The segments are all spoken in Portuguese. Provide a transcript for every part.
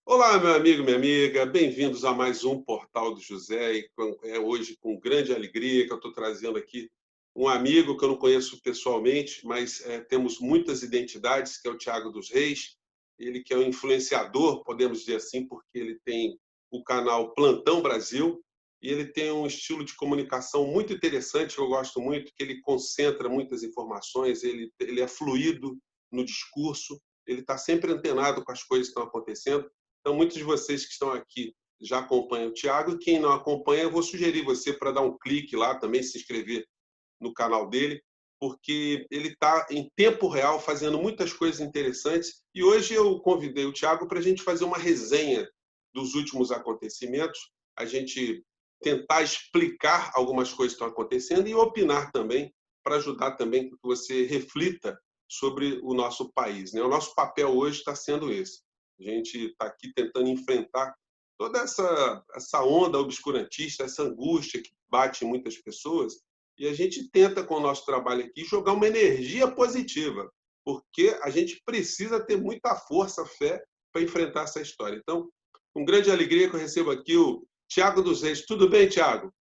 Olá, meu amigo, minha amiga, bem-vindos a mais um Portal do José. Hoje com grande alegria que eu estou trazendo aqui um amigo que eu não conheço pessoalmente, mas temos muitas identidades, que é o Tiago dos Reis. Ele que é um influenciador, podemos dizer assim, porque ele tem o canal Plantão Brasil e ele tem um estilo de comunicação muito interessante, que eu gosto muito, que ele concentra muitas informações, ele é fluido no discurso, ele está sempre antenado com as coisas que estão acontecendo. Então, muitos de vocês que estão aqui já acompanham o Tiago, e quem não acompanha, eu vou sugerir você para dar um clique lá, também se inscrever no canal dele, porque ele está em tempo real fazendo muitas coisas interessantes. E hoje eu convidei o Tiago para a gente fazer uma resenha dos últimos acontecimentos, a gente tentar explicar algumas coisas que estão acontecendo e opinar também, para ajudar também que você reflita sobre o nosso país, né? O nosso papel hoje está sendo esse. A gente está aqui tentando enfrentar toda essa onda obscurantista, essa angústia que bate em muitas pessoas, e a gente tenta, com o nosso trabalho aqui, jogar uma energia positiva, porque a gente precisa ter muita força, fé, para enfrentar essa história. Então, com grande alegria que eu recebo aqui o Tiago dos Reis. Tudo bem, Tiago?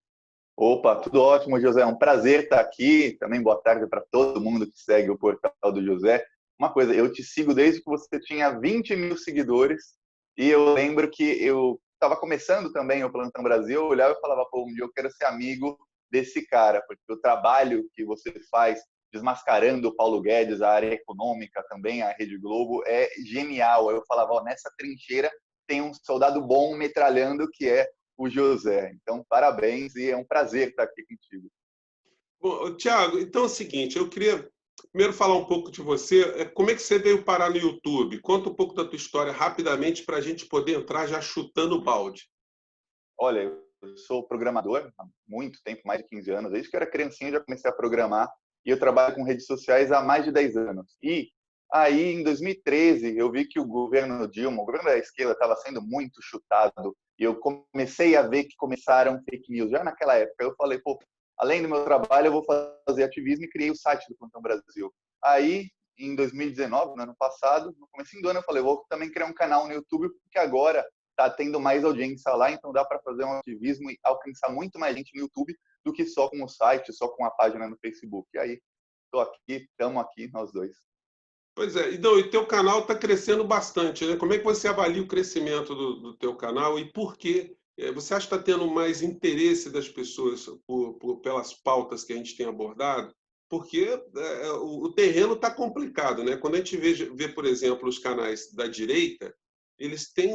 Opa, tudo ótimo, José. É um prazer estar aqui. Também boa tarde para todo mundo que segue o portal do José. Uma coisa, eu te sigo desde que você tinha 20 mil seguidores e eu lembro que eu estava começando também o Plantão Brasil, eu olhava e falava, pô, um dia eu quero ser amigo desse cara, porque o trabalho que você faz desmascarando o Paulo Guedes, a área econômica também, a Rede Globo, é genial. Eu falava, ó, nessa trincheira tem um soldado bom metralhando que é o José. Então, parabéns e é um prazer estar aqui contigo. Bom, Tiago, então é o seguinte, eu queria primeiro falar um pouco de você. Como é que você veio parar no YouTube? Conta um pouco da tua história rapidamente para a gente poder entrar já chutando o balde. Olha, eu sou programador há muito tempo, mais de 15 anos. Desde que eu era criancinha, eu já comecei a programar e eu trabalho com redes sociais há mais de 10 anos. E aí, em 2013, eu vi que o governo Dilma, o governo da esquerda, estava sendo muito chutado e eu comecei a ver que começaram fake news. Já naquela época, eu falei, pô, além do meu trabalho, eu vou fazer ativismo e criei o site do Plantão Brasil. Aí, em 2019, no ano passado, no começo do ano, eu falei, vou também criar um canal no YouTube, porque agora está tendo mais audiência lá, então dá para fazer um ativismo e alcançar muito mais gente no YouTube do que só com o site, só com a página no Facebook. E aí, estou aqui, estamos aqui, nós dois. Pois é, então, e teu canal está crescendo bastante, né? Como é que você avalia o crescimento do teu canal e por quê? Você acha que está tendo mais interesse das pessoas pelas pautas que a gente tem abordado? Porque o terreno está complicado, né? Quando a gente vê, por exemplo, os canais da direita, eles têm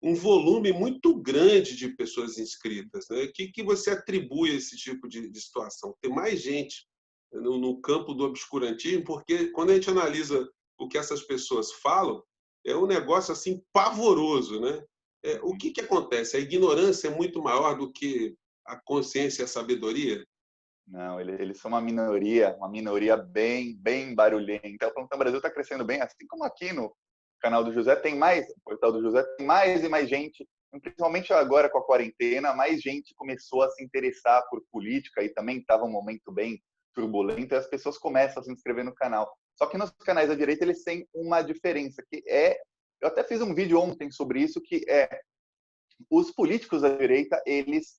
um volume muito grande de pessoas inscritas, né? O que você atribui a esse tipo de situação? Tem mais gente no campo do obscurantismo, porque quando a gente analisa o que essas pessoas falam, é um negócio assim pavoroso, né? O que acontece? A ignorância é muito maior do que a consciência e a sabedoria? Não, eles são uma minoria bem barulhenta. O Plantão Brasil está crescendo bem, assim como aqui no canal do José tem mais, no portal do José tem mais e mais gente, principalmente agora com a quarentena, mais gente começou a se interessar por política e também estava um momento bem turbulento, e as pessoas começam a se inscrever no canal. Só que nos canais da direita eles têm uma diferença, que é, eu até fiz um vídeo ontem sobre isso, que é os políticos da direita, eles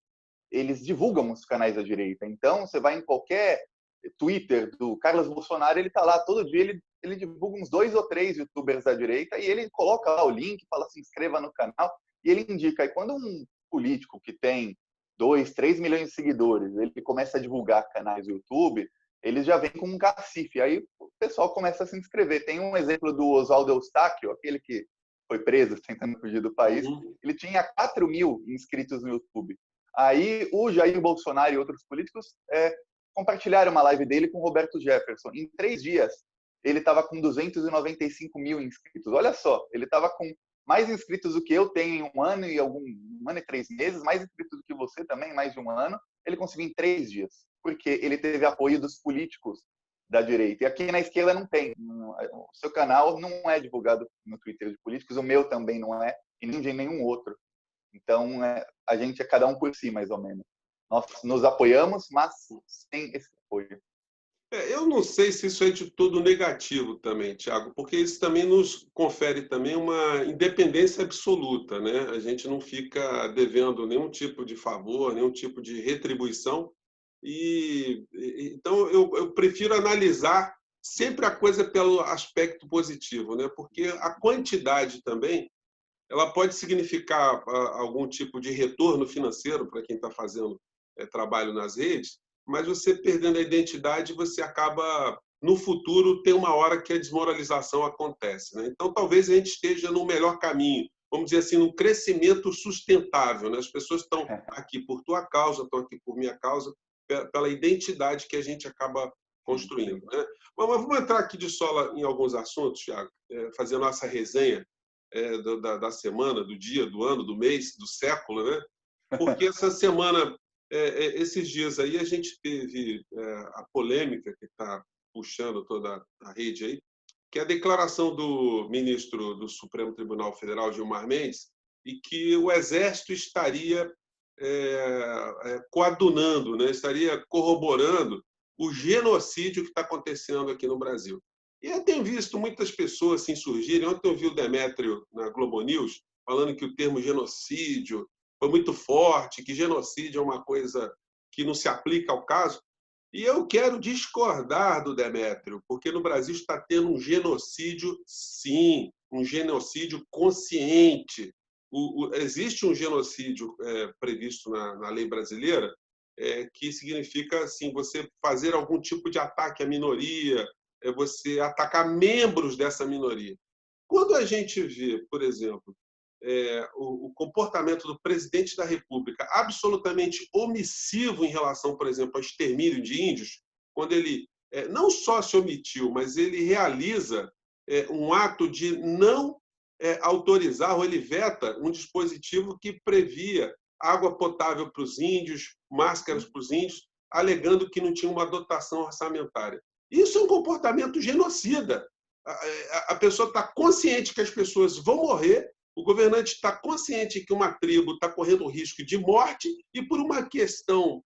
divulgam os canais da direita. Então, você vai em qualquer Twitter do Carlos Bolsonaro, ele está lá todo dia, ele divulga uns 2 ou 3 youtubers da direita e ele coloca lá o link, fala se inscreva no canal e ele indica. E quando um político que tem 2, 3 milhões de seguidores, ele começa a divulgar canais do YouTube, eles já vêm com um cacife. Aí o pessoal começa a se inscrever. Tem um exemplo do Oswaldo Eustáquio, aquele que foi preso tentando fugir do país. Uhum. Ele tinha 4 mil inscritos no YouTube. Aí o Jair Bolsonaro e outros políticos compartilharam uma live dele com o Roberto Jefferson. Em 3 dias, ele estava com 295 mil inscritos. Olha só, ele estava com mais inscritos do que eu tenho em um ano e 3 meses, mais inscritos do que você também, mais de um ano. Ele conseguiu em 3 dias, porque ele teve apoio dos políticos da direita. E aqui na esquerda não tem. O seu canal não é divulgado no Twitter de políticos, o meu também não é, e nem de nenhum outro. Então, a gente é cada um por si, mais ou menos. Nós nos apoiamos, mas sem esse apoio. Eu não sei se isso é de todo negativo também, Tiago, porque isso também nos confere também uma independência absoluta, né? A gente não fica devendo nenhum tipo de favor, nenhum tipo de retribuição. Então eu prefiro analisar sempre a coisa pelo aspecto positivo, né? Porque a quantidade também ela pode significar algum tipo de retorno financeiro para quem está fazendo trabalho nas redes, mas você perdendo a identidade, você acaba, no futuro, tem uma hora que a desmoralização acontece. Né? Então, talvez a gente esteja no melhor caminho, vamos dizer assim, num crescimento sustentável. Né? As pessoas estão aqui por tua causa, estão aqui por minha causa, pela identidade que a gente acaba construindo. Né? Mas vamos entrar aqui de sola em alguns assuntos, Thiago, fazer a nossa resenha da semana, do dia, do ano, do mês, do século, né? Porque essa semana, esses dias aí, a gente teve a polêmica que está puxando toda a rede aí, que é a declaração do ministro do Supremo Tribunal Federal, Gilmar Mendes, e que o Exército estaria coadunando, né? Estaria corroborando o genocídio que está acontecendo aqui no Brasil. E eu tenho visto muitas pessoas assim surgirem. Ontem eu vi o Demétrio na Globo News falando que o termo genocídio foi muito forte, que genocídio é uma coisa que não se aplica ao caso. E eu quero discordar do Demétrio, porque no Brasil está tendo um genocídio, sim, um genocídio consciente. Existe um genocídio previsto na lei brasileira, que significa assim, você fazer algum tipo de ataque à minoria, você atacar membros dessa minoria. Quando a gente vê, por exemplo, o comportamento do presidente da República absolutamente omissivo em relação, por exemplo, ao extermínio de índios, quando ele não só se omitiu, mas ele realiza um ato de não autorizar, ou ele veta um dispositivo que previa água potável para os índios, máscaras para os índios, alegando que não tinha uma dotação orçamentária. Isso é um comportamento genocida. A pessoa está consciente que as pessoas vão morrer, o governante está consciente que uma tribo está correndo o risco de morte e, por uma questão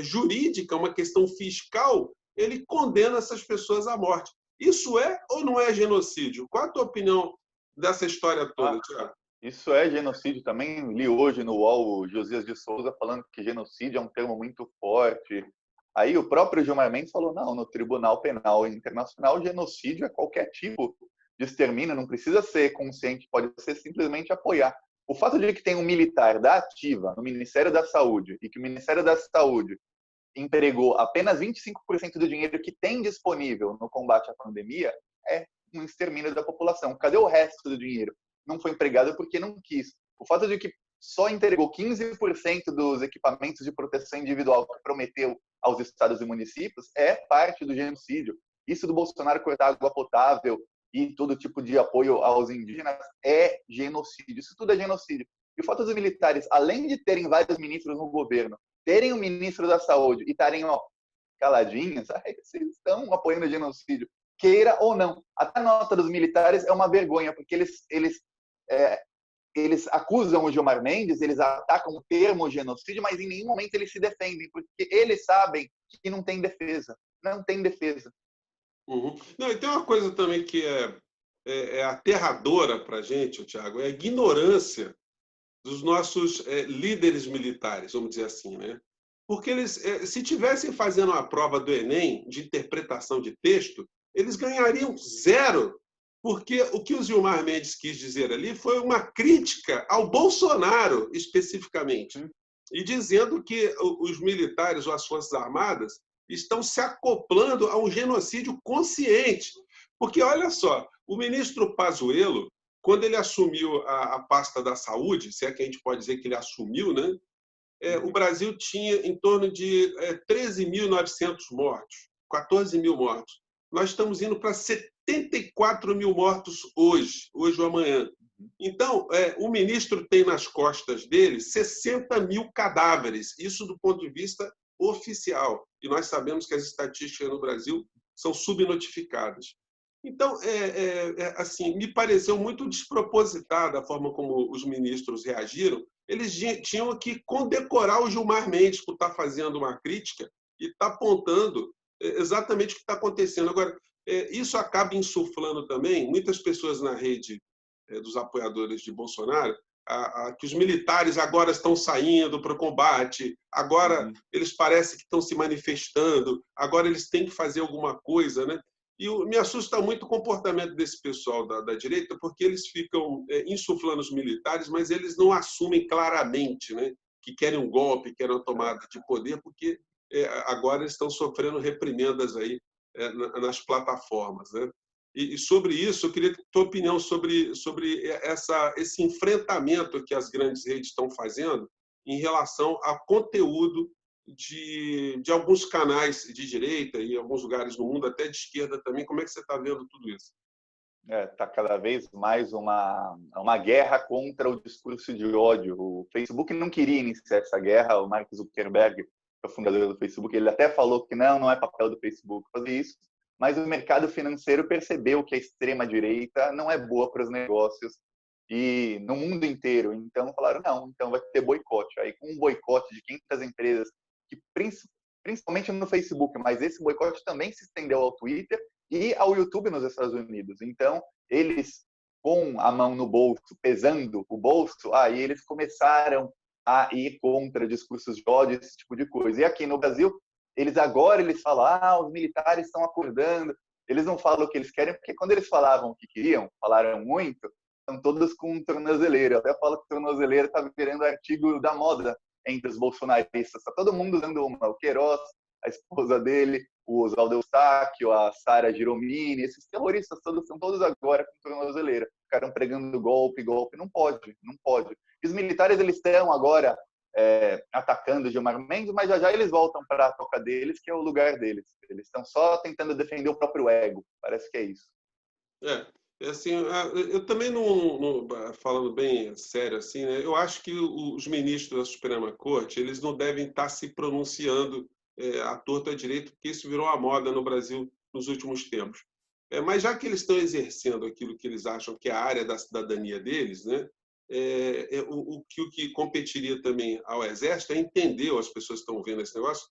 jurídica, uma questão fiscal, ele condena essas pessoas à morte. Isso é ou não é genocídio? Qual a tua opinião dessa história toda, Tiago? Isso é genocídio também. Li hoje no UOL o Josias de Souza falando que genocídio é um termo muito forte. Aí o próprio Gilmar Mendes falou, não, no Tribunal Penal Internacional, genocídio é qualquer tipo de extermínio, não precisa ser consciente, pode ser simplesmente apoiar. O fato de que tem um militar da ativa no Ministério da Saúde e que o Ministério da Saúde empregou apenas 25% do dinheiro que tem disponível no combate à pandemia é um extermínio da população. Cadê o resto do dinheiro? Não foi empregado porque não quis. O fato de que só entregou 15% dos equipamentos de proteção individual que prometeu aos estados e municípios é parte do genocídio. Isso do Bolsonaro cortar água potável e todo tipo de apoio aos indígenas é genocídio. Isso tudo é genocídio. E o fato dos militares, além de terem vários ministros no governo, terem o ministro da Saúde e estarem caladinhos, vocês estão apoiando o genocídio, queira ou não. Até a nota dos militares é uma vergonha, porque eles acusam o Gilmar Mendes, eles atacam o termo genocídio, mas em nenhum momento eles se defendem, porque eles sabem que não tem defesa. Não tem defesa. Uhum. Não, e tem uma coisa também que é aterradora para a gente, Tiago, é a ignorância dos nossos líderes militares, vamos dizer assim, né? Porque eles, se tivessem fazendo a prova do Enem de interpretação de texto, eles ganhariam zero, porque o que o Gilmar Mendes quis dizer ali foi uma crítica ao Bolsonaro, especificamente, e dizendo que os militares ou as Forças Armadas estão se acoplando a um genocídio consciente. Porque, olha só, o ministro Pazuello, quando ele assumiu a pasta da saúde, se é que a gente pode dizer que ele assumiu, né? O Brasil tinha em torno de 13.900 mortos, 14 mil mortos. Nós estamos indo para 74 mil mortos hoje ou amanhã. Então, o ministro tem nas costas dele 60 mil cadáveres, isso do ponto de vista oficial. E nós sabemos que as estatísticas no Brasil são subnotificadas. Então, assim, me pareceu muito despropositada a forma como os ministros reagiram. Eles tinham que condecorar o Gilmar Mendes por estar fazendo uma crítica e estar apontando exatamente o que está acontecendo. Agora, isso acaba insuflando também muitas pessoas na rede dos apoiadores de Bolsonaro, que os militares agora estão saindo para o combate, agora eles parecem que estão se manifestando, agora eles têm que fazer alguma coisa, né? E me assusta muito o comportamento desse pessoal da direita, porque eles ficam insuflando os militares, mas eles não assumem claramente, né, que querem um golpe, querem uma tomada de poder, porque agora eles estão sofrendo reprimendas aí nas plataformas, né? E sobre isso, eu queria tua opinião sobre esse enfrentamento que as grandes redes estão fazendo em relação a conteúdo de alguns canais de direita e alguns lugares no mundo, até de esquerda também. Como é que você está vendo tudo isso? Está cada vez mais uma guerra contra o discurso de ódio. O Facebook não queria iniciar essa guerra. O Mark Zuckerberg, que é o fundador do Facebook, ele até falou que não é papel do Facebook fazer isso, mas o mercado financeiro percebeu que a extrema-direita não é boa para os negócios e no mundo inteiro. Então falaram, não, então vai ter boicote. Aí com um boicote de 500 empresas, que principalmente no Facebook, mas esse boicote também se estendeu ao Twitter e ao YouTube nos Estados Unidos. Então, eles, com a mão no bolso, pesando o bolso, aí eles começaram a ir contra discursos de ódio, esse tipo de coisa. E aqui no Brasil, eles falam, os militares estão acordando. Eles não falam o que eles querem, porque quando eles falavam o que queriam, falaram muito, estão todos com tornozeleira. Eu até falo que tornozeleira está virando artigo da moda entre os bolsonaristas. Está todo mundo usando uma. O Queiroz, a esposa dele, o Oswaldo Eustáquio, a Sara Giromini, esses terroristas todos são todos agora com tornozeleira. Ficaram pregando golpe. Não pode. E os militares, eles estão agora atacando Gilmar Mendes, mas já eles voltam para a toca deles, que é o lugar deles. Eles estão só tentando defender o próprio ego. Parece que é isso. Assim, eu também não, falando bem sério assim, né, eu acho que os ministros da Suprema Corte, eles não devem estar se pronunciando à torta à direita, porque isso virou uma moda no Brasil nos últimos tempos. Mas já que eles estão exercendo aquilo que eles acham que é a área da cidadania deles, né, o que competiria também ao Exército é entender, ou as pessoas que estão vendo esse negócio,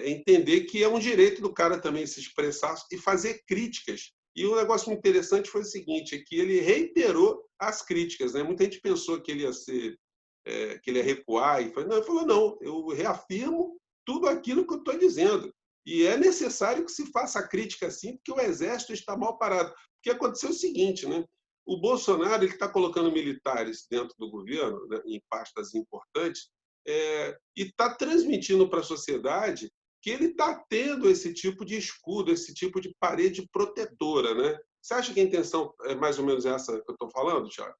entender que é um direito do cara também se expressar e fazer críticas. E um negócio interessante foi o seguinte, é que ele reiterou as críticas, né? Muita gente pensou que ele ia recuar, e ele falou, não, eu reafirmo tudo aquilo que eu estou dizendo. E é necessário que se faça a crítica assim, porque o Exército está mal parado. Porque aconteceu o seguinte, né? O Bolsonaro está colocando militares dentro do governo, né, em pastas importantes, e está transmitindo para a sociedade que ele está tendo esse tipo de escudo, esse tipo de parede protetora, né? Você acha que a intenção é mais ou menos essa que eu estou falando, Thiago?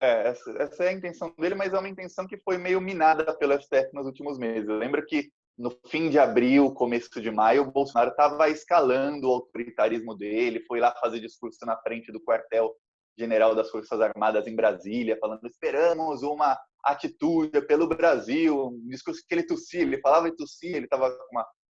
Essa é a intenção dele, mas é uma intenção que foi meio minada pelo STF nos últimos meses. Eu lembro que no fim de abril, começo de maio, o Bolsonaro estava escalando o autoritarismo dele, foi lá fazer discurso na frente do quartel-general das Forças Armadas em Brasília, falando, esperamos uma atitude pelo Brasil, um discurso que ele tossia, ele falava e tossia, ele estava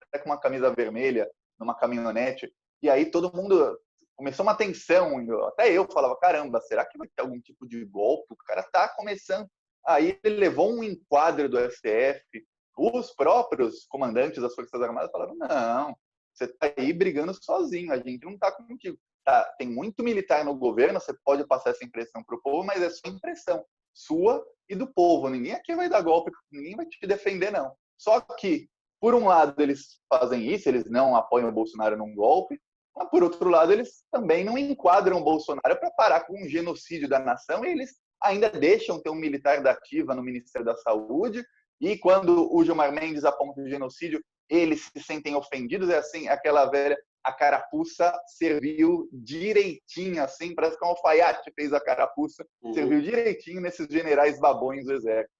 até com uma camisa vermelha, numa caminhonete, e aí todo mundo começou uma tensão, até eu falava, caramba, será que vai ter algum tipo de golpe? O cara tá começando. Aí ele levou um enquadro do STF, os próprios comandantes das Forças Armadas falaram, não, você tá aí brigando sozinho, a gente não tá contigo. Tá, tem muito militar no governo, você pode passar essa impressão pro povo, mas é sua impressão, sua e do povo. Ninguém aqui vai dar golpe, ninguém vai te defender, não. Só que, por um lado, eles fazem isso, eles não apoiam o Bolsonaro num golpe, mas, por outro lado, eles também não enquadram o Bolsonaro para parar com um genocídio da nação e eles ainda deixam ter um militar da ativa no Ministério da Saúde e quando o Gilmar Mendes aponta o genocídio, eles se sentem ofendidos. É assim, aquela velha, a carapuça serviu direitinho, assim, parece que um alfaiate fez a carapuça, serviu direitinho nesses generais babões do Exército.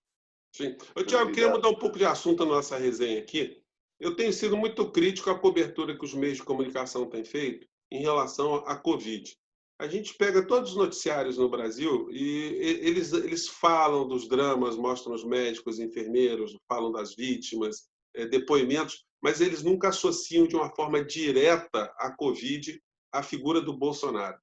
Sim. Tiago, eu queria mudar um pouco de assunto na nossa resenha aqui. Eu tenho sido muito crítico à cobertura que os meios de comunicação têm feito em relação à Covid. A gente pega todos os noticiários no Brasil e eles falam dos dramas, mostram os médicos, enfermeiros, falam das vítimas, depoimentos, mas eles nunca associam de uma forma direta a Covid à figura do Bolsonaro.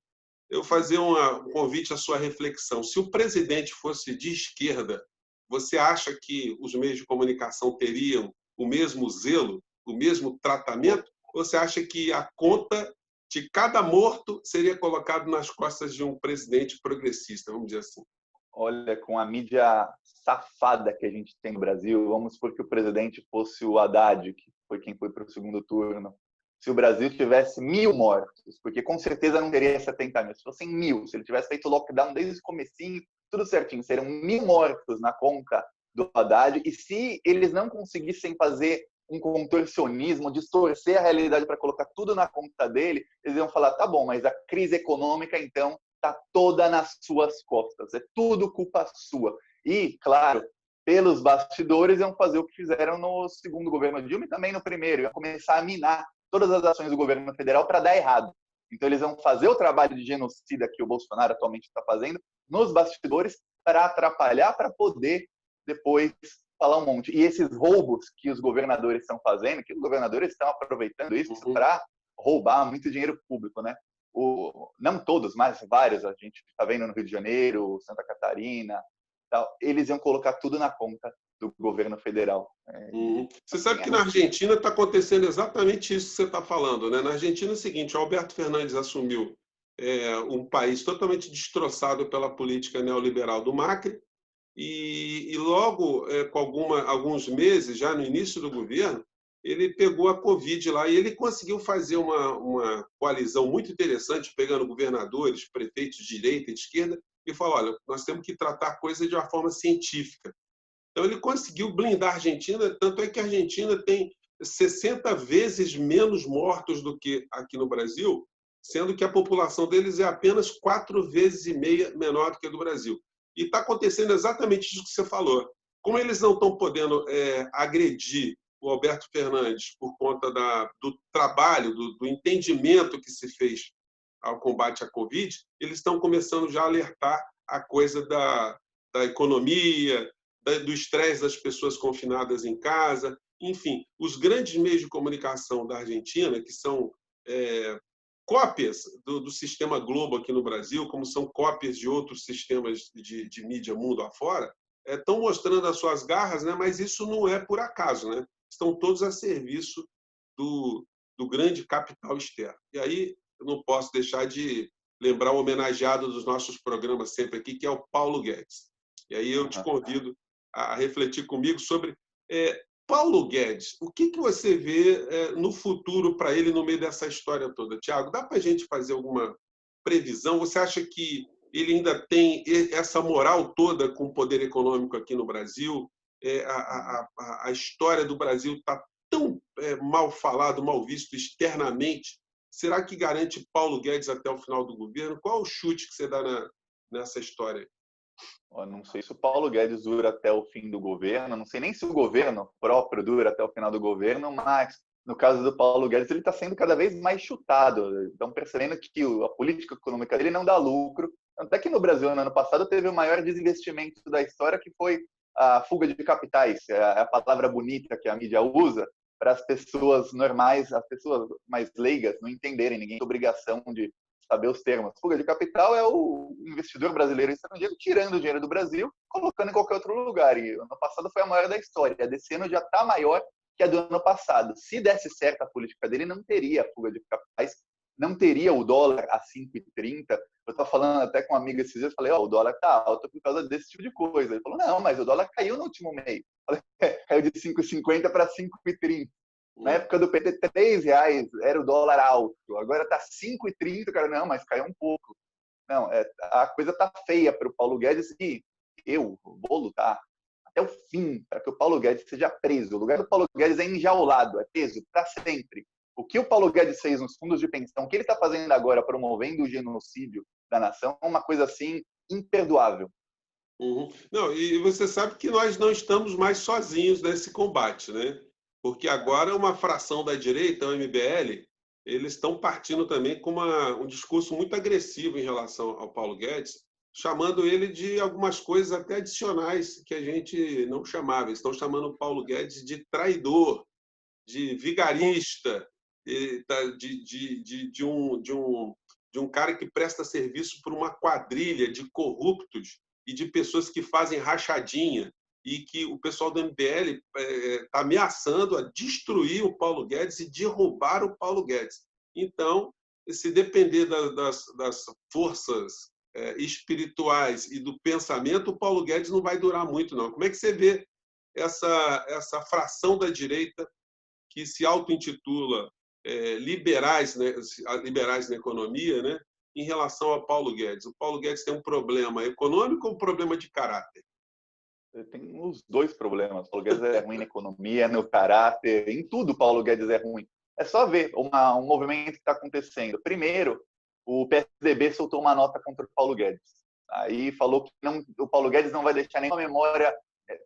Eu fazer um convite à sua reflexão. Se o presidente fosse de esquerda, você acha que os meios de comunicação teriam o mesmo zelo, o mesmo tratamento? ou você acha que a conta de cada morto seria colocado nas costas de um presidente progressista, vamos dizer assim? Olha, com a mídia safada que a gente tem no Brasil, vamos supor que o presidente fosse o Haddad, que foi quem foi para o segundo turno. Se o Brasil tivesse 1.000 mortos, porque com certeza não teria 70 mil, se fossem 1.000, se ele tivesse feito lockdown desde o comecinho, tudo certinho, seriam 1.000 mortos na conta do Haddad, e se eles não conseguissem fazer um contorcionismo, distorcer a realidade para colocar tudo na conta dele, eles iam falar, tá bom, mas a crise econômica, então, está toda nas suas costas, é tudo culpa sua. E, claro, pelos bastidores, iam fazer o que fizeram no segundo governo Dilma e também no primeiro, iam começar a minar todas as ações do governo federal para dar errado. Então, eles vão fazer o trabalho de genocida que o Bolsonaro atualmente está fazendo nos bastidores para atrapalhar, para poder depois falar um monte. E esses roubos que os governadores estão fazendo, que os governadores estão aproveitando isso para roubar muito dinheiro público, né? Não todos, mas vários, a gente está vendo no Rio de Janeiro, Santa Catarina, tal, eles iam colocar tudo na conta do governo federal. Você sabe que na Argentina está acontecendo exatamente isso que você está falando, né? Na Argentina é o seguinte, o Alberto Fernandes assumiu um país totalmente destroçado pela política neoliberal do Macri e logo, com alguns meses, já no início do governo, ele pegou a Covid lá e ele conseguiu fazer uma coalizão muito interessante, pegando governadores, prefeitos de direita e de esquerda, e falou, olha, nós temos que tratar a coisa de uma forma científica. Então, ele conseguiu blindar a Argentina, tanto é que a Argentina tem 60 vezes menos mortos do que aqui no Brasil, sendo que a população deles é apenas 4,5 vezes menor do que a do Brasil. E está acontecendo exatamente isso que você falou. Como eles não estão podendo agredir o Alberto Fernandes por conta do trabalho, do entendimento que se fez ao combate à Covid, eles estão começando já a alertar a coisa da economia, do estresse das pessoas confinadas em casa. Enfim, os grandes meios de comunicação da Argentina, que são cópias do sistema Globo aqui no Brasil, como são cópias de outros sistemas de mídia mundo afora, estão mostrando as suas garras, né? Mas isso não é por acaso, né? Estão todos a serviço do grande capital externo. E aí eu não posso deixar de lembrar o homenageado dos nossos programas sempre aqui, que é o Paulo Guedes. E aí eu te convido a refletir comigo sobre Paulo Guedes. O que você vê no futuro para ele no meio dessa história toda? Tiago, dá para a gente fazer alguma previsão? Você acha que ele ainda tem essa moral toda com o poder econômico aqui no Brasil? A história do Brasil está tão mal falado, mal visto externamente. Será que garante Paulo Guedes até o final do governo? Qual o chute que você dá nessa história? Eu não sei se o Paulo Guedes dura até o fim do governo, não sei nem se o governo próprio dura até o final do governo, mas no caso do Paulo Guedes, ele está sendo cada vez mais chutado. Estão percebendo que a política econômica dele não dá lucro. Até que no Brasil, no ano passado, teve o maior desinvestimento da história, que foi a fuga de capitais, a palavra bonita que a mídia usa para as pessoas normais, as pessoas mais leigas, não entenderem, ninguém tem obrigação de saber os termos. Fuga de capital é o investidor brasileiro e estrangeiro tirando o dinheiro do Brasil, colocando em qualquer outro lugar. E ano passado foi a maior da história. Desse ano já está maior que a do ano passado. Se desse certo a política dele, não teria fuga de capitais, não teria o dólar a 5,30. Eu estava falando até com um amigo esses dias, falei, o dólar está alto por causa desse tipo de coisa. Ele falou, não, mas o dólar caiu no último mês. Caiu de 5,50 para 5,30. Na época do PT, R$3 era o dólar alto. Agora está 5,30, cara. Não, mas caiu um pouco. Não, a coisa está feia para o Paulo Guedes e eu vou lutar até o fim para que o Paulo Guedes seja preso. O lugar do Paulo Guedes é enjaulado, é preso para sempre. O que o Paulo Guedes fez nos fundos de pensão, o que ele está fazendo agora promovendo o genocídio da nação, é uma coisa assim imperdoável. Não, e você sabe que nós não estamos mais sozinhos nesse combate, né? Porque agora uma fração da direita, o MBL, eles estão partindo também com um discurso muito agressivo em relação ao Paulo Guedes, chamando ele de algumas coisas até adicionais que a gente não chamava. Eles estão chamando o Paulo Guedes de traidor, de vigarista, de um cara que presta serviço para uma quadrilha de corruptos e de pessoas que fazem rachadinha. e que o pessoal do MBL está ameaçando a destruir o Paulo Guedes e derrubar o Paulo Guedes. Então, se depender das forças espirituais e do pensamento, o Paulo Guedes não vai durar muito, não. Como é que você vê essa fração da direita que se auto-intitula liberais, né, liberais na economia, né, em relação ao Paulo Guedes? O Paulo Guedes tem um problema econômico ou um problema de caráter? Tem os dois problemas. O Paulo Guedes é ruim na economia, no caráter, em tudo o Paulo Guedes é ruim. É só ver um movimento que está acontecendo. Primeiro, o PSDB soltou uma nota contra o Paulo Guedes. Aí falou que o Paulo Guedes não vai deixar nenhuma memória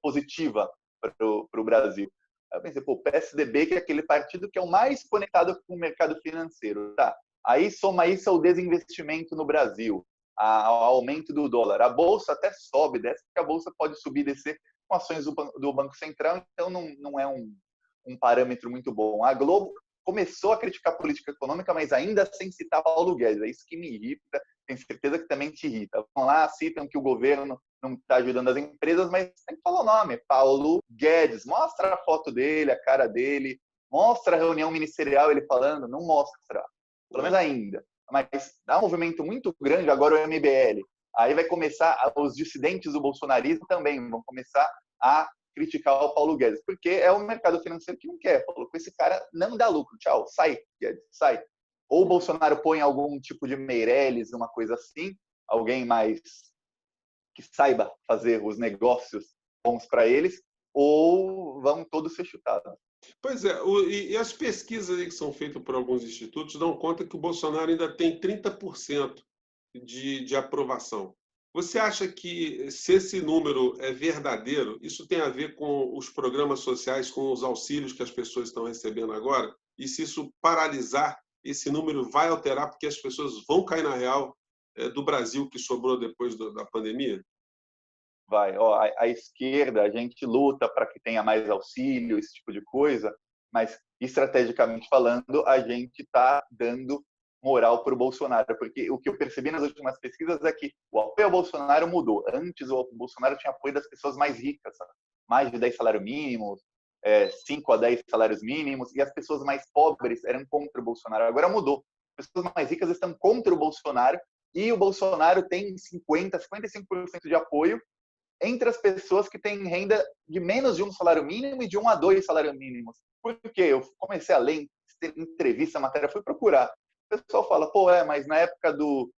positiva para o Brasil. Aí eu pensei, pô, o PSDB, que é aquele partido que é o mais conectado com o mercado financeiro. Tá. Aí soma isso ao desinvestimento no Brasil, ao aumento do dólar. A Bolsa até sobe, desce, porque a Bolsa pode subir e descer com ações do Banco Central, então não é um parâmetro muito bom. A Globo começou a criticar a política econômica, mas ainda sem citar Paulo Guedes. É isso que me irrita, tenho certeza que também te irrita. Vão lá, citam que o governo não está ajudando as empresas, mas tem que falar o nome, Paulo Guedes. Mostra a foto dele, a cara dele, mostra a reunião ministerial ele falando, não mostra, pelo menos ainda. Mas dá um movimento muito grande agora o MBL. Aí vai começar, os dissidentes do bolsonarismo também vão começar a criticar o Paulo Guedes, porque é o mercado financeiro que não quer. Falou, com esse cara não dá lucro, tchau, sai, Guedes, sai. Ou o Bolsonaro põe algum tipo de Meirelles, uma coisa assim, alguém mais que saiba fazer os negócios bons para eles, ou vão todos ser chutados. Pois é, e as pesquisas que são feitas por alguns institutos dão conta que o Bolsonaro ainda tem 30% de aprovação. Você acha que, se esse número é verdadeiro, isso tem a ver com os programas sociais, com os auxílios que as pessoas estão recebendo agora? E se isso paralisar, esse número vai alterar porque as pessoas vão cair na real do Brasil que sobrou depois da pandemia? Vai, ó, a esquerda, a gente luta para que tenha mais auxílio, esse tipo de coisa, mas estrategicamente falando, a gente está dando moral para o Bolsonaro, porque o que eu percebi nas últimas pesquisas é que o apoio ao Bolsonaro mudou. Antes, o Bolsonaro tinha apoio das pessoas mais ricas, sabe? Mais de 10 salários mínimos, 5 a 10 salários mínimos, e as pessoas mais pobres eram contra o Bolsonaro. Agora mudou. As pessoas mais ricas estão contra o Bolsonaro, e o Bolsonaro tem 50%, 55% de apoio entre as pessoas que têm renda de menos de um salário mínimo e de 1 a 2 salários mínimos. Porque eu comecei a ler entrevista, matéria, fui procurar. O pessoal fala, pô, mas na época do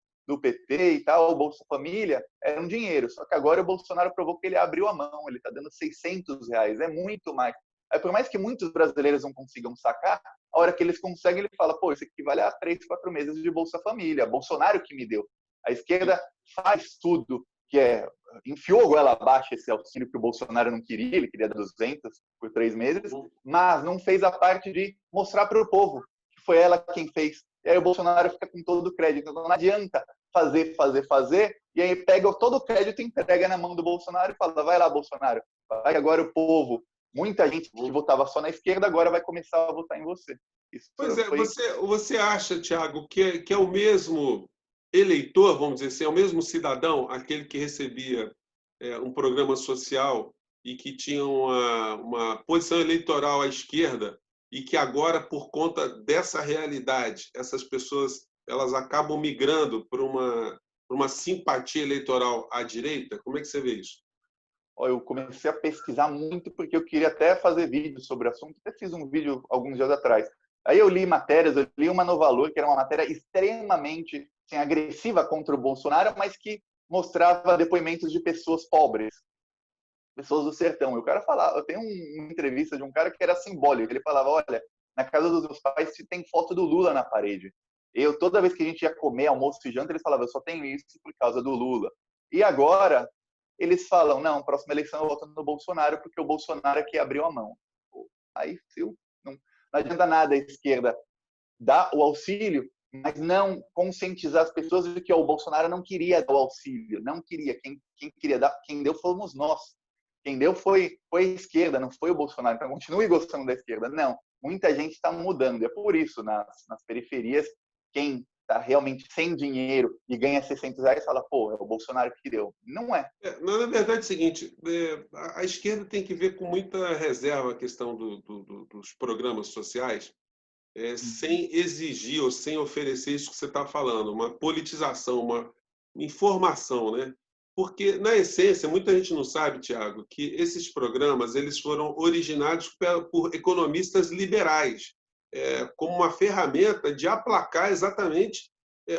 PT e tal, o Bolsa Família era um dinheiro. Só que agora o Bolsonaro provou que ele abriu a mão, ele está dando R$600, é muito mais. Aí, por mais que muitos brasileiros não consigam sacar, a hora que eles conseguem, ele fala, pô, isso equivale a 3, 4 meses de Bolsa Família. Bolsonaro que me deu. A esquerda faz tudo, que enfiou a goela abaixo esse auxílio que o Bolsonaro não queria, ele queria 200 por 3 meses, mas não fez a parte de mostrar para o povo que foi ela quem fez. E aí o Bolsonaro fica com todo o crédito. Então não adianta fazer, e aí pega todo o crédito e entrega na mão do Bolsonaro e fala, vai lá, Bolsonaro, vai agora o povo, muita gente que votava só na esquerda agora vai começar a votar em você. Isso pois é, você acha, Thiago, que é o mesmo eleitor, vamos dizer assim, é o mesmo cidadão, aquele que recebia um programa social e que tinha uma posição eleitoral à esquerda e que agora, por conta dessa realidade, essas pessoas elas acabam migrando por uma simpatia eleitoral à direita? Como é que você vê isso? Eu comecei a pesquisar muito porque eu queria até fazer vídeo sobre o assunto. Até fiz um vídeo alguns dias atrás. Aí eu li matérias, eu li uma no Valor, que era uma matéria extremamente agressiva contra o Bolsonaro, mas que mostrava depoimentos de pessoas pobres, pessoas do sertão. E o cara falava, eu tenho uma entrevista de um cara que era simbólico. Ele falava, olha, na casa dos meus pais tem foto do Lula na parede. Toda vez que a gente ia comer almoço e janta, eles falavam, eu só tenho isso por causa do Lula. E agora eles falam, não, próxima eleição eu voto no Bolsonaro, porque o Bolsonaro é que abriu a mão. Aí não adianta nada a esquerda dar o auxílio, mas não conscientizar as pessoas de que o Bolsonaro não queria dar o auxílio, não queria. Quem queria dar, quem deu fomos nós. Quem deu foi a esquerda, não foi o Bolsonaro. Então continue gostando da esquerda. Não, muita gente está mudando. É por isso, nas periferias, quem está realmente sem dinheiro e ganha R$ 600, fala, pô, é o Bolsonaro que deu. Não é. Na verdade é o seguinte, a esquerda tem que ver com muita reserva a questão dos programas sociais, Uhum. sem exigir ou sem oferecer isso que você está falando, uma politização, uma informação, né? Porque, na essência, muita gente não sabe, Tiago, que esses programas eles foram originados por economistas liberais, como uma ferramenta de aplacar exatamente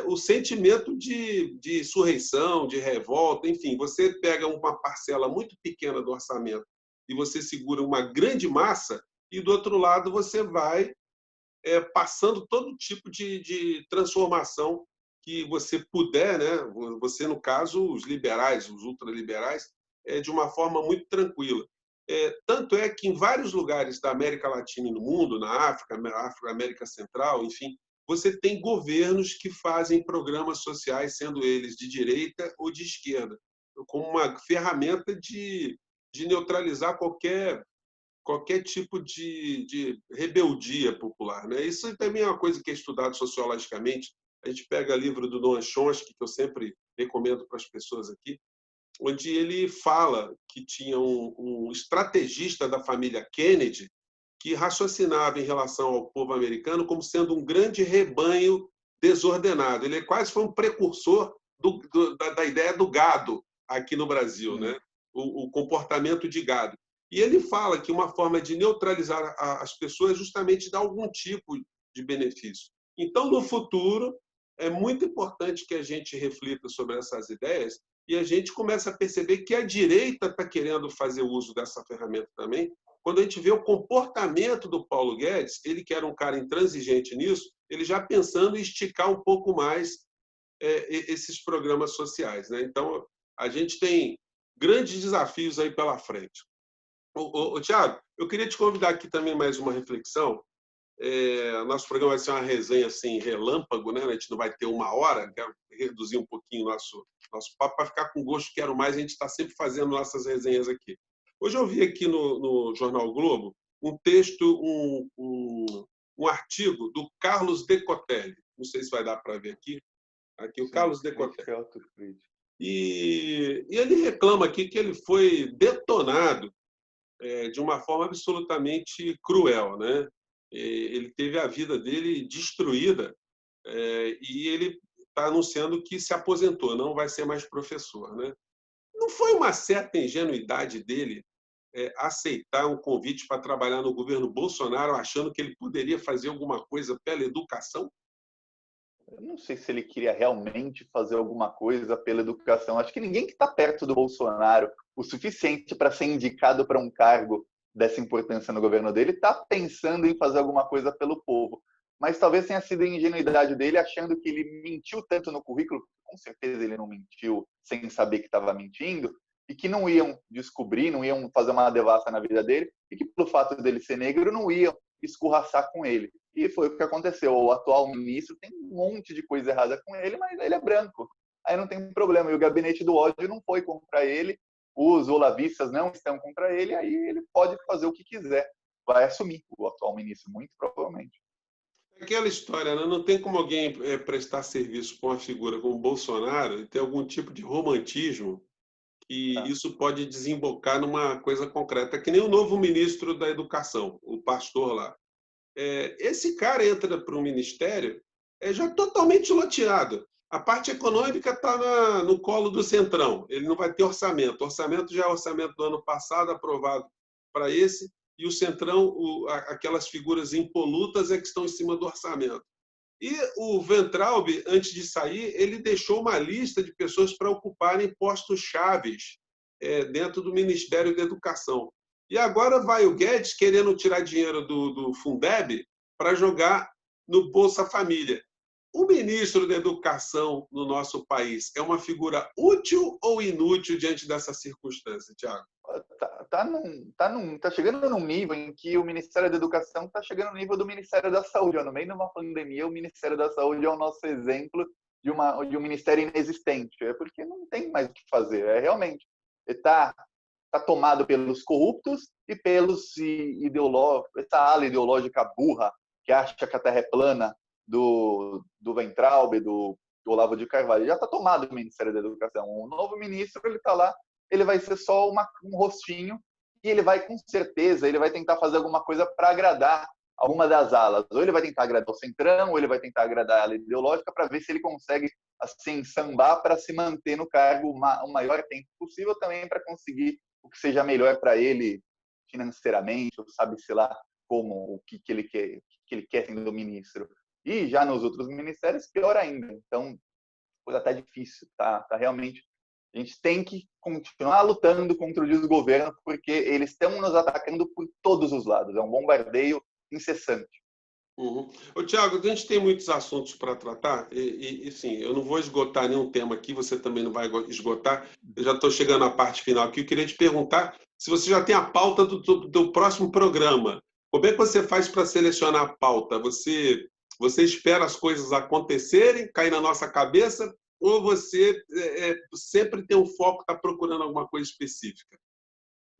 o sentimento de insurreição, de revolta, enfim. Você pega uma parcela muito pequena do orçamento e você segura uma grande massa, e, do outro lado, você vai passando todo tipo de transformação que você puder, né? Você, no caso, os liberais, os ultraliberais, de uma forma muito tranquila. Tanto é que em vários lugares da América Latina e no mundo, na África, América Central, enfim, você tem governos que fazem programas sociais, sendo eles de direita ou de esquerda, como uma ferramenta de neutralizar qualquer tipo de rebeldia popular, né? Isso também é uma coisa que é estudado sociologicamente. A gente pega livro do Noam Chomsky, que eu sempre recomendo para as pessoas aqui, onde ele fala que tinha um estrategista da família Kennedy que raciocinava em relação ao povo americano como sendo um grande rebanho desordenado. Ele quase foi um precursor da ideia do gado aqui no Brasil, Sim. né? O comportamento de gado. E ele fala que uma forma de neutralizar as pessoas é justamente dar algum tipo de benefício. Então, no futuro, é muito importante que a gente reflita sobre essas ideias e a gente começa a perceber que a direita está querendo fazer uso dessa ferramenta também. Quando a gente vê o comportamento do Paulo Guedes, ele que era um cara intransigente nisso, ele já pensando em esticar um pouco mais esses programas sociais, né? Então, a gente tem grandes desafios aí pela frente. Tiago, eu queria te convidar aqui também mais uma reflexão. Nosso programa vai ser uma resenha assim, relâmpago, né? A gente não vai ter uma hora, quero reduzir um pouquinho o nosso papo para ficar com gosto, quero mais, a gente está sempre fazendo nossas resenhas aqui. Hoje eu vi aqui no Jornal o Globo um texto, um artigo do Carlos Decotelli. Não sei se vai dar para ver aqui. Aqui, o Sim, Carlos Decotelli. crítica e autocrítica. E ele reclama aqui que ele foi detonado de uma forma absolutamente cruel, né? Ele teve a vida dele destruída e ele está anunciando que se aposentou, não vai ser mais professor, né? Não foi uma certa ingenuidade dele aceitar um convite para trabalhar no governo Bolsonaro, achando que ele poderia fazer alguma coisa pela educação? Eu não sei se ele queria realmente fazer alguma coisa pela educação. Acho que ninguém que está perto do Bolsonaro o suficiente para ser indicado para um cargo dessa importância no governo dele está pensando em fazer alguma coisa pelo povo. Mas talvez tenha sido a ingenuidade dele, achando que ele mentiu tanto no currículo, com certeza ele não mentiu sem saber que estava mentindo, e que não iam descobrir, não iam fazer uma devassa na vida dele, e que pelo fato dele ser negro não iam escorraçar com ele. E foi o que aconteceu. O atual ministro tem um monte de coisa errada com ele, mas ele é branco. Aí não tem problema. E o gabinete do ódio não foi contra ele, os olavistas não estão contra ele, aí ele pode fazer o que quiser. Vai assumir o atual ministro, muito provavelmente. Aquela história, né? Não tem como alguém prestar serviço para uma figura como o Bolsonaro e ter algum tipo de romantismo que Tá? isso pode desembocar numa coisa concreta, que nem o novo ministro da Educação, o pastor lá. Esse cara entra para o ministério já totalmente loteado. A parte econômica está no colo do Centrão. Ele não vai ter orçamento. O orçamento já é o orçamento do ano passado, aprovado para esse, e o Centrão, aquelas figuras impolutas que estão em cima do orçamento. E o Weintraub, antes de sair, ele deixou uma lista de pessoas para ocuparem postos chaves dentro do Ministério da Educação. E agora vai o Guedes querendo tirar dinheiro do Fundeb para jogar no Bolsa Família. O ministro da Educação no nosso país é uma figura útil ou inútil diante dessa circunstância, Tiago? Tá chegando num nível em que o Ministério da Educação está chegando no nível do Ministério da Saúde. No meio de uma pandemia, o Ministério da Saúde é o nosso exemplo de um ministério inexistente. É porque não tem mais o que fazer. Realmente, está tomado pelos corruptos e pelos ideológicos, essa ala ideológica burra que acha que a Terra é plana do Weintraub, do Olavo de Carvalho. Já está tomado o Ministério da Educação. O novo ministro, ele está lá, ele vai ser só um rostinho e ele vai, com certeza, ele vai tentar fazer alguma coisa para agradar alguma das alas. Ou ele vai tentar agradar o Centrão, ou ele vai tentar agradar a ala ideológica para ver se ele consegue, assim, sambar para se manter no cargo o maior tempo possível, também para conseguir o que seja melhor para ele financeiramente, ou sabe-se lá como, o que ele quer sendo ministro. E já nos outros ministérios, pior ainda. Então, coisa até difícil, tá realmente. A gente tem que continuar lutando contra o desgoverno, porque eles estão nos atacando por todos os lados. É um bombardeio incessante. Uhum. Ô, Tiago, a gente tem muitos assuntos para tratar sim, eu não vou esgotar nenhum tema aqui, você também não vai esgotar. Eu já estou chegando à parte final aqui. Eu queria te perguntar se você já tem a pauta do próximo programa. Como é que você faz para selecionar a pauta? Você espera as coisas acontecerem, cair na nossa cabeça, ou você sempre tem um foco, está procurando alguma coisa específica?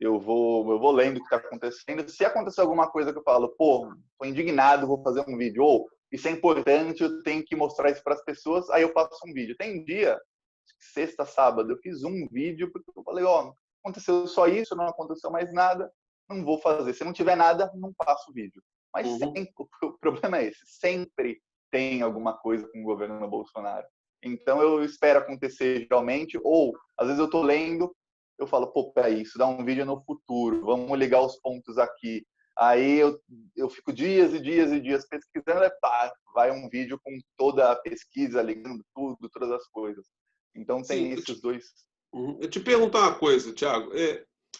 Eu vou lendo o que está acontecendo. Se acontecer alguma coisa que eu falo, pô, estou indignado, vou fazer um vídeo, ou isso é importante, eu tenho que mostrar isso para as pessoas, aí eu faço um vídeo. Tem dia, sexta, sábado, eu fiz um vídeo, porque eu falei, ó, aconteceu só isso, não aconteceu mais nada, não vou fazer. Se não tiver nada, não faço vídeo. Mas sempre, o problema é esse, sempre tem alguma coisa com o governo Bolsonaro. Então eu espero acontecer geralmente, ou às vezes eu estou lendo, eu falo, pô, peraí, isso dá um vídeo no futuro, vamos ligar os pontos aqui. Aí eu fico dias e dias e dias pesquisando, e pá, vai um vídeo com toda a pesquisa, ligando tudo, todas as coisas. Então tem Sim, esses dois. eu te pergunto uma coisa, Tiago.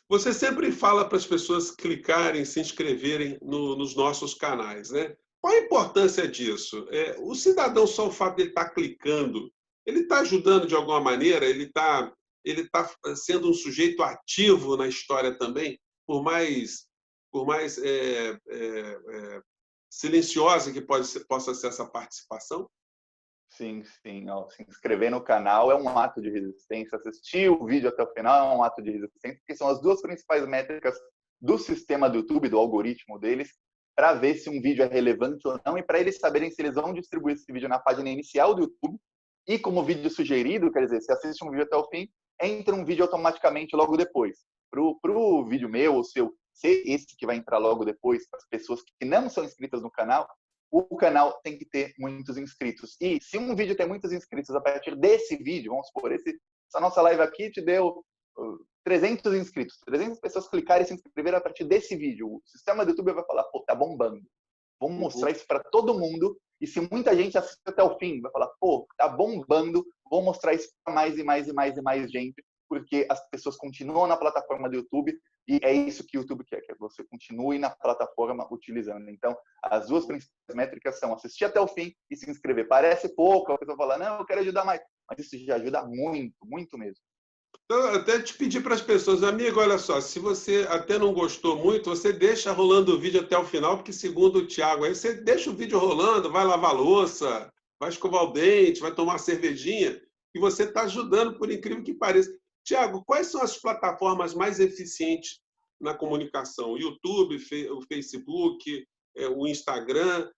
Você sempre fala para as pessoas clicarem, se inscreverem nos nossos canais, né? Qual a importância disso? O cidadão, só o fato de ele estar clicando, ele está ajudando de alguma maneira? Ele tá sendo um sujeito ativo na história também, por mais silenciosa que possa ser essa participação? Sim, sim. Ó, se inscrever no canal é um ato de resistência. Assistir o vídeo até o final é um ato de resistência, porque são as duas principais métricas do sistema do YouTube, do algoritmo deles, para ver se um vídeo é relevante ou não e para eles saberem se eles vão distribuir esse vídeo na página inicial do YouTube e como vídeo sugerido, quer dizer, se assiste um vídeo até o fim, entra um vídeo automaticamente logo depois. Pro vídeo meu ou seu ser esse que vai entrar logo depois, para as pessoas que não são inscritas no canal, o canal tem que ter muitos inscritos. E se um vídeo tem muitos inscritos a partir desse vídeo, vamos supor, essa nossa live aqui te deu 300 inscritos, 300 pessoas clicarem e se inscreveram a partir desse vídeo. O sistema do YouTube vai falar, pô, tá bombando. Vamos mostrar isso para todo mundo. E se muita gente assiste até o fim, vai falar, pô, tá bombando, vou mostrar isso para mais e mais e mais e mais gente, porque as pessoas continuam na plataforma do YouTube e é isso que o YouTube quer, que você continue na plataforma utilizando. Então, as duas principais métricas são assistir até o fim e se inscrever. Parece pouco, a pessoa fala, não, eu quero ajudar mais, mas isso já ajuda muito, muito mesmo. Então, até te pedir para as pessoas, amigo, olha só, se você até não gostou muito, você deixa rolando o vídeo até o final, porque segundo o Thiago, aí você deixa o vídeo rolando, vai lavar a louça, vai escovar o dente, vai tomar uma cervejinha, e você está ajudando, por incrível que pareça. Tiago, quais são as plataformas mais eficientes na comunicação? O YouTube, o Facebook, o Instagram?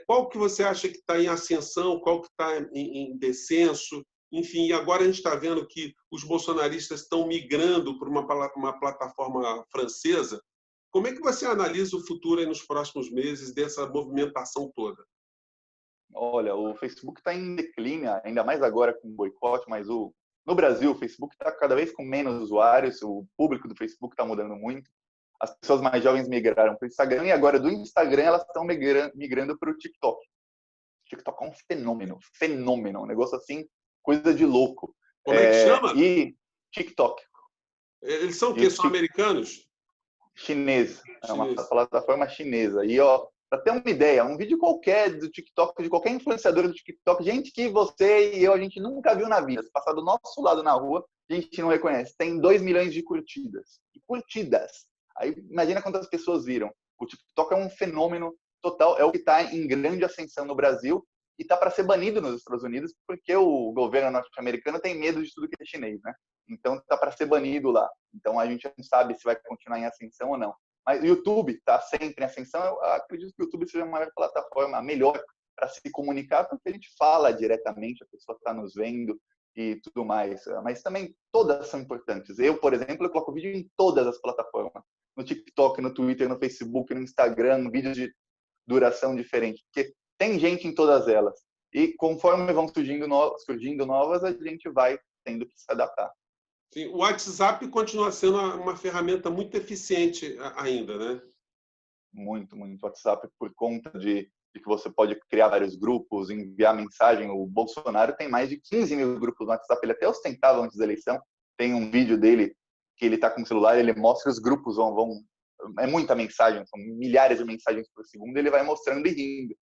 Qual que você acha que está em ascensão, qual que está em descenso? Enfim, agora a gente está vendo que os bolsonaristas estão migrando para uma plataforma francesa. Como é que você analisa o futuro aí nos próximos meses dessa movimentação toda? Olha, o Facebook está em declínio, ainda mais agora com o boicote, mas no Brasil o Facebook está cada vez com menos usuários, o público do Facebook está mudando muito. As pessoas mais jovens migraram para o Instagram e agora do Instagram elas estão migrando para o TikTok. O TikTok é um fenômeno, um negócio assim, coisa de louco. Como é que chama? E TikTok. Eles são o quê? São americanos? Chinês. É uma plataforma chinesa. E, ó, para ter uma ideia, um vídeo qualquer do TikTok, de qualquer influenciador do TikTok, gente que você e eu, a gente nunca viu na vida, se passar do nosso lado na rua, a gente não reconhece. Tem 2 milhões de curtidas. E curtidas. Aí imagina quantas pessoas viram. O TikTok é um fenômeno total, é o que está em grande ascensão no Brasil e está para ser banido nos Estados Unidos porque o governo norte-americano tem medo de tudo que é chinês, né? Então está para ser banido lá. Então a gente não sabe se vai continuar em ascensão ou não. Mas o YouTube está sempre em ascensão. Eu acredito que o YouTube seja a maior plataforma, a melhor para se comunicar, porque a gente fala diretamente, a pessoa está nos vendo e tudo mais. Mas também todas são importantes. Eu, por exemplo, eu coloco vídeo em todas as plataformas. No TikTok, no Twitter, no Facebook, no Instagram, vídeos de duração diferente. Porque tem gente em todas elas. E conforme vão surgindo novas, a gente vai tendo que se adaptar. Sim, o WhatsApp continua sendo uma ferramenta muito eficiente ainda, né? Muito, muito. WhatsApp, por conta de que você pode criar vários grupos, enviar mensagem. O Bolsonaro tem mais de 15 mil grupos no WhatsApp. Ele até ostentava antes da eleição. Tem um vídeo dele que ele está com o celular, ele mostra os grupos vão. É muita mensagem, são milhares de mensagens por segundo. Ele vai mostrando e rindo.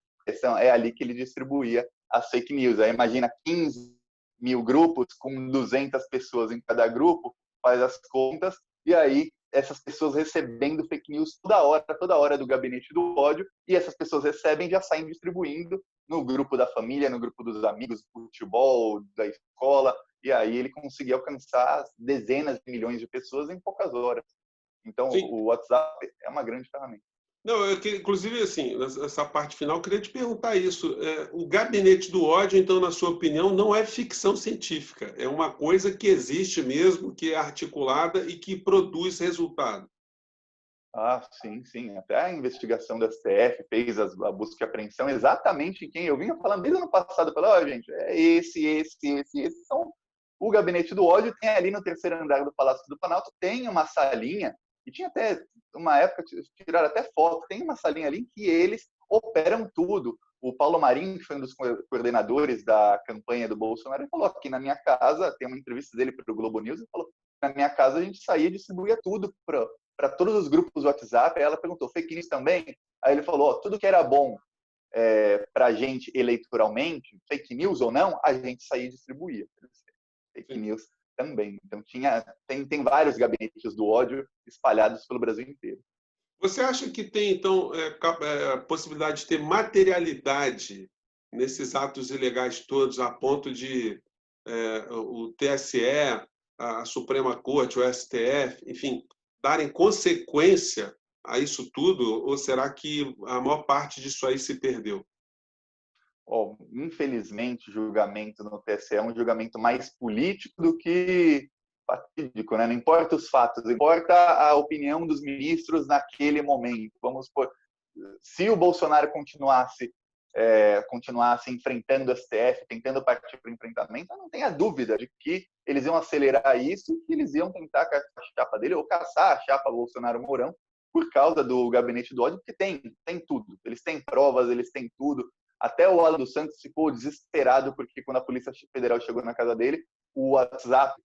É ali que ele distribuía as fake news. Aí imagina 15 mil grupos com 200 pessoas em cada grupo, faz as contas, e aí essas pessoas recebendo fake news toda hora do gabinete do ódio, e essas pessoas recebem e já saem distribuindo no grupo da família, no grupo dos amigos, do futebol, da escola, e aí ele conseguia alcançar dezenas de milhões de pessoas em poucas horas. Então, Sim. o WhatsApp é uma grande ferramenta. Não, inclusive, assim, nessa parte final, eu queria te perguntar isso. O gabinete do ódio, então, na sua opinião, não é ficção científica. É uma coisa que existe mesmo, que é articulada e que produz resultado. Ah, sim, sim. Até a investigação da STF fez a busca e apreensão exatamente em quem eu vinha falando desde o ano passado. Falei, gente, é esse são o gabinete do ódio. Tem ali no terceiro andar do Palácio do Planalto, tem uma salinha, e tinha até, uma época, tiraram até foto, tem uma salinha ali em que eles operam tudo. O Paulo Marinho, que foi um dos coordenadores da campanha do Bolsonaro, ele falou aqui na minha casa, tem uma entrevista dele para o Globo News, ele falou, na minha casa a gente saía e distribuía tudo para todos os grupos do WhatsApp. Aí ela perguntou, fake news também? Aí ele falou, tudo que era bom para a gente eleitoralmente, fake news ou não, a gente saía e distribuía. Fake news também. Então tem vários gabinetes do ódio espalhados pelo Brasil inteiro. Você acha que tem, então, possibilidade de ter materialidade nesses atos ilegais todos, a ponto de o TSE, a Suprema Corte, o STF, enfim, darem consequência a isso tudo? Ou será que a maior parte disso aí se perdeu? Infelizmente, o julgamento no TSE é um julgamento mais político do que fatídico, né? Não importa os fatos, importa a opinião dos ministros naquele momento. Vamos supor, se o Bolsonaro continuasse enfrentando o STF, tentando partir para o enfrentamento, eu não tenha dúvida de que eles iam acelerar isso, que eles iam tentar caçar a chapa dele ou caçar a chapa Bolsonaro-Mourão por causa do gabinete do ódio, porque tem tudo. Eles têm provas, eles têm tudo. Até o Alan dos Santos ficou desesperado porque quando a Polícia Federal chegou na casa dele, o WhatsApp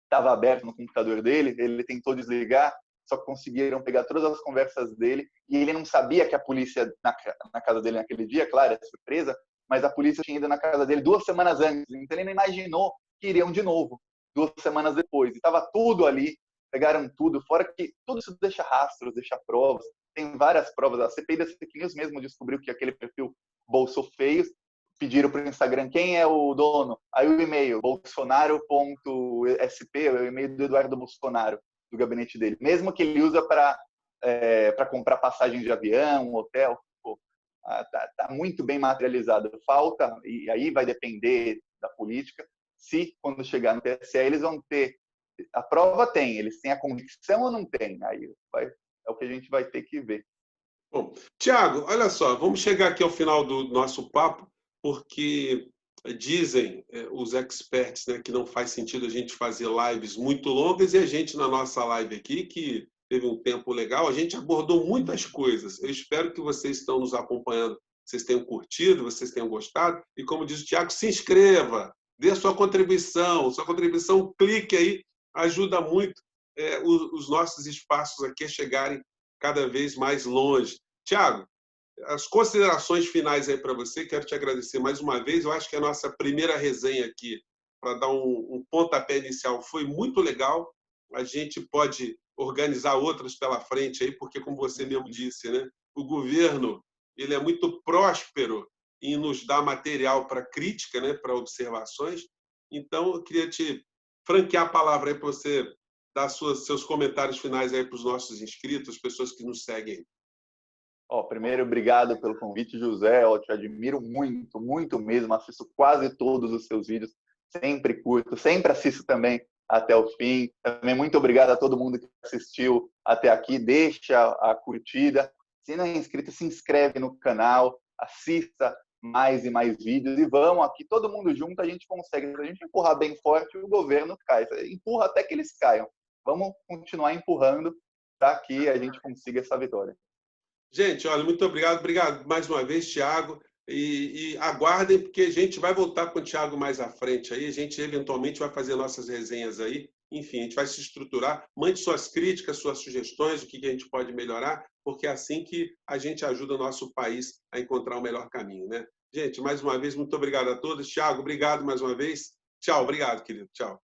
estava aberto no computador dele, ele tentou desligar, só conseguiram pegar todas as conversas dele, e ele não sabia que a polícia na casa dele naquele dia, claro, é surpresa, mas a polícia tinha ido na casa dele 2 semanas antes, então ele não imaginou que iriam de novo, 2 semanas depois, e estava tudo ali, pegaram tudo, fora que tudo isso deixa rastros, deixa provas, tem várias provas, a CPI das fake news mesmo descobriu que aquele perfil Bolso Feios, pediram para o Instagram quem é o dono, aí o e-mail, bolsonaro.sp, é o e-mail do Eduardo Bolsonaro, do gabinete dele, mesmo que ele usa para comprar passagem de avião, hotel, tá muito bem materializado. Falta, e aí vai depender da política, se quando chegar no TSE eles vão ter, a prova tem, eles têm a convicção ou não tem, aí é o que a gente vai ter que ver. Bom, Tiago, olha só, vamos chegar aqui ao final do nosso papo, porque dizem os experts, né, que não faz sentido a gente fazer lives muito longas, e a gente, na nossa live aqui, que teve um tempo legal, a gente abordou muitas coisas. Eu espero que vocês estão nos acompanhando, vocês tenham curtido, vocês tenham gostado, e como diz o Tiago, se inscreva, dê sua contribuição, clique aí, ajuda muito os nossos espaços aqui a chegarem cada vez mais longe. Tiago, as considerações finais aí para você, quero te agradecer mais uma vez. Eu acho que a nossa primeira resenha aqui, para dar um pontapé inicial, foi muito legal. A gente pode organizar outras pela frente aí, porque, como você mesmo disse, né, o governo ele é muito próspero em nos dar material para crítica, né, para observações. Então, eu queria te franquear a palavra aí para você dar seus comentários finais aí para os nossos inscritos, as pessoas que nos seguem. Ó, primeiro, obrigado pelo convite, José. Eu te admiro muito, muito mesmo. Assisto quase todos os seus vídeos, sempre curto, sempre assisto também até o fim. Também muito obrigado a todo mundo que assistiu até aqui. Deixa a curtida. Se não é inscrito, se inscreve no canal, assista mais e mais vídeos e vamos aqui, todo mundo junto, a gente consegue. Se a gente empurrar bem forte, o governo cai. Empurra até que eles caiam. Vamos continuar empurrando para que a gente consiga essa vitória. Gente, olha, muito obrigado. Obrigado mais uma vez, Thiago. E aguardem, porque a gente vai voltar com o Thiago mais à frente aí. A gente eventualmente vai fazer nossas resenhas aí. Enfim, a gente vai se estruturar. Mande suas críticas, suas sugestões, o que a gente pode melhorar, porque é assim que a gente ajuda o nosso país a encontrar o melhor caminho, né? Gente, mais uma vez, muito obrigado a todos. Thiago, obrigado mais uma vez. Tchau, obrigado, querido. Tchau.